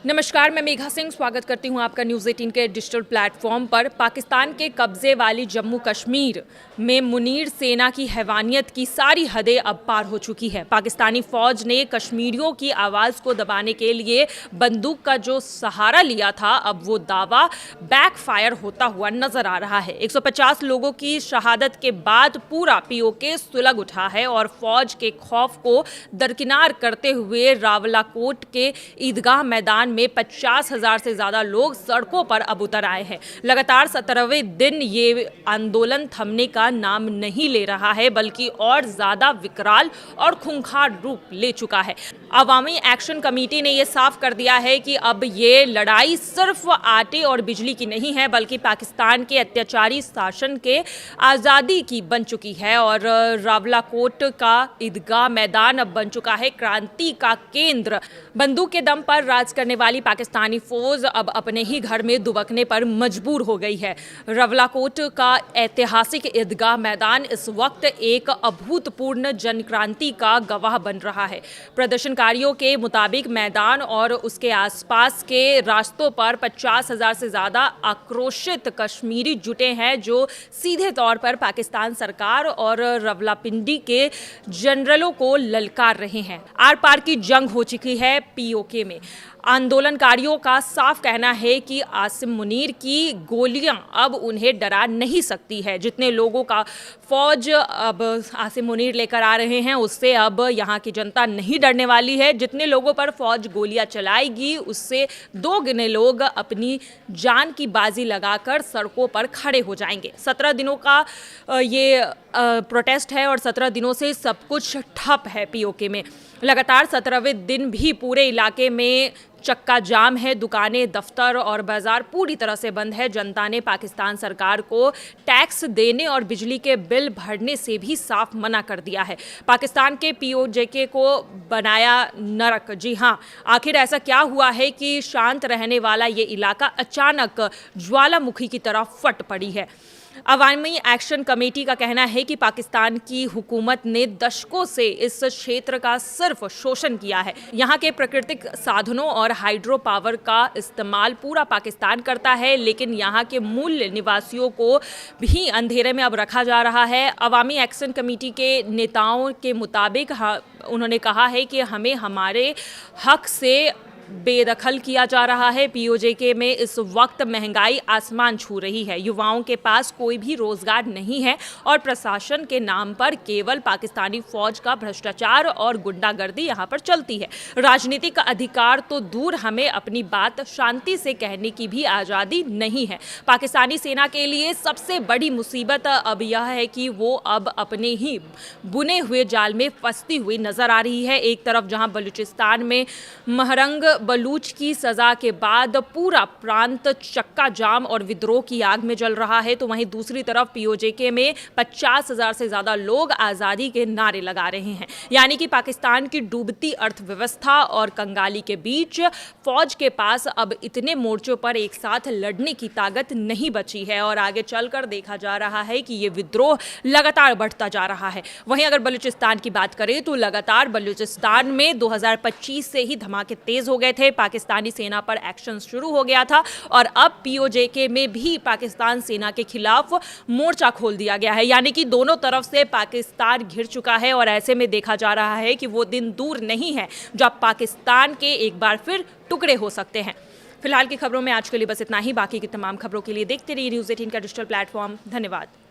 नमस्कार, मैं मेघा सिंह स्वागत करती हूं आपका न्यूज़ 18 के डिजिटल प्लेटफॉर्म पर। पाकिस्तान के कब्जे वाली जम्मू कश्मीर में मुनीर सेना की हैवानियत की सारी हदें अब पार हो चुकी है। पाकिस्तानी फौज ने कश्मीरियों की आवाज़ को दबाने के लिए बंदूक का जो सहारा लिया था, अब वो दावा बैकफायर होता हुआ नजर आ रहा है। 150 लोगों की शहादत के बाद पूरा पीओके सुलग उठा है और फौज के खौफ को दरकिनार करते हुए रावलाकोट के ईदगाह मैदान में 50,000 से ज्यादा लोग सड़कों पर अब उतर आए हैं। लगातार 17वें दिन ये आंदोलन थमने का नाम नहीं ले रहा है, बल्कि और ज्यादा विकराल और खूंखार रूप ले चुका है। अवामी एक्शन कमेटी ने यह साफ कर दिया है कि अब ये लड़ाई सिर्फ आटे और बिजली की नहीं है, बल्कि पाकिस्तान के अत्याचारी शासन के आज़ादी की बन चुकी है। और रावलाकोट का ईदगाह मैदान अब बन चुका है क्रांति का केंद्र। बंदूक के दम पर राज करने वाली पाकिस्तानी फौज अब अपने ही घर में दुबकने पर मजबूर हो गई है। रावलाकोट का ऐतिहासिक ईदगाह मैदान इस वक्त एक अभूतपूर्व जनक्रांति का गवाह बन रहा है। प्रदर्शनकारियों के मुताबिक मैदान और उसके आसपास के रास्तों पर 50,000 से ज्यादा आक्रोशित कश्मीरी जुटे हैं, जो सीधे तौर पर पाकिस्तान सरकार और रावलपिंडी के जनरलों को ललकार रहे हैं। आर पार की जंग हो चुकी है पीओके में। आंदोलनकारियों का साफ कहना है कि आसिम मुनीर की गोलियां अब उन्हें डरा नहीं सकती है। जितने लोगों का फौज अब आसिम मुनीर लेकर आ रहे हैं, उससे अब यहाँ की जनता नहीं डरने वाली है। जितने लोगों पर फौज गोलियां चलाएगी, उससे दो गिने लोग अपनी जान की बाजी लगाकर सड़कों पर खड़े हो जाएंगे। 17 दिनों का ये प्रोटेस्ट है और 17 दिनों से सब कुछ ठप है पीओके में। लगातार 17वें दिन भी पूरे इलाके में चक्का जाम है। दुकानें, दफ्तर और बाजार पूरी तरह से बंद है। जनता ने पाकिस्तान सरकार को टैक्स देने और बिजली के बिल भरने से भी साफ मना कर दिया है। पाकिस्तान के पीओके को बनाया नरक। जी हाँ, आखिर ऐसा क्या हुआ है कि शांत रहने वाला ये इलाका अचानक ज्वालामुखी की तरह फट पड़ी है। अवामी एक्शन कमेटी का कहना है कि पाकिस्तान की हुकूमत ने दशकों से इस क्षेत्र का सिर्फ शोषण किया है। यहाँ के प्राकृतिक साधनों और हाइड्रो पावर का इस्तेमाल पूरा पाकिस्तान करता है, लेकिन यहाँ के मूल निवासियों को भी अंधेरे में अब रखा जा रहा है। अवामी एक्शन कमेटी के नेताओं के मुताबिक उन्होंने कहा है कि हमें हमारे हक से बेदखल किया जा रहा है। पीओके में इस वक्त महंगाई आसमान छू रही है। युवाओं के पास कोई भी रोजगार नहीं है और प्रशासन के नाम पर केवल पाकिस्तानी फौज का भ्रष्टाचार और गुंडागर्दी यहाँ पर चलती है। राजनीतिक अधिकार तो दूर, हमें अपनी बात शांति से कहने की भी आज़ादी नहीं है। पाकिस्तानी सेना के लिए सबसे बड़ी मुसीबत अब यह है कि वो अब अपने ही बुने हुए जाल में फंसती हुई नजर आ रही है। एक तरफ जहाँ बलूचिस्तान में महरंग बलूच की सजा के बाद पूरा प्रांत चक्का जाम और विद्रोह की आग में जल रहा है, तो वहीं दूसरी तरफ पीओके में 50,000 से ज्यादा लोग आजादी के नारे लगा रहे हैं। यानी कि पाकिस्तान की डूबती अर्थव्यवस्था और कंगाली के बीच फौज के पास अब इतने मोर्चों पर एक साथ लड़ने की ताकत नहीं बची है और आगे चलकर देखा जा रहा है कि ये विद्रोह लगातार बढ़ता जा रहा है। वहीं अगर बलूचिस्तान की बात करें तो लगातार बलूचिस्तान में 2025 से ही धमाके तेज हो गए थे। पाकिस्तानी सेना पर एक्शन शुरू हो गया था और अब पीओके में भी पाकिस्तान सेना के खिलाफ मोर्चा खोल दिया गया है। यानी कि दोनों तरफ से पाकिस्तान घिर चुका है और ऐसे में देखा जा रहा है कि वो दिन दूर नहीं है जब पाकिस्तान के एक बार फिर टुकड़े हो सकते हैं। फिलहाल की खबरों में आज के लिए बस इतना ही। बाकी की तमाम खबरों के लिए देखते रहिए न्यूज़ 18 का डिजिटल प्लेटफॉर्म। धन्यवाद।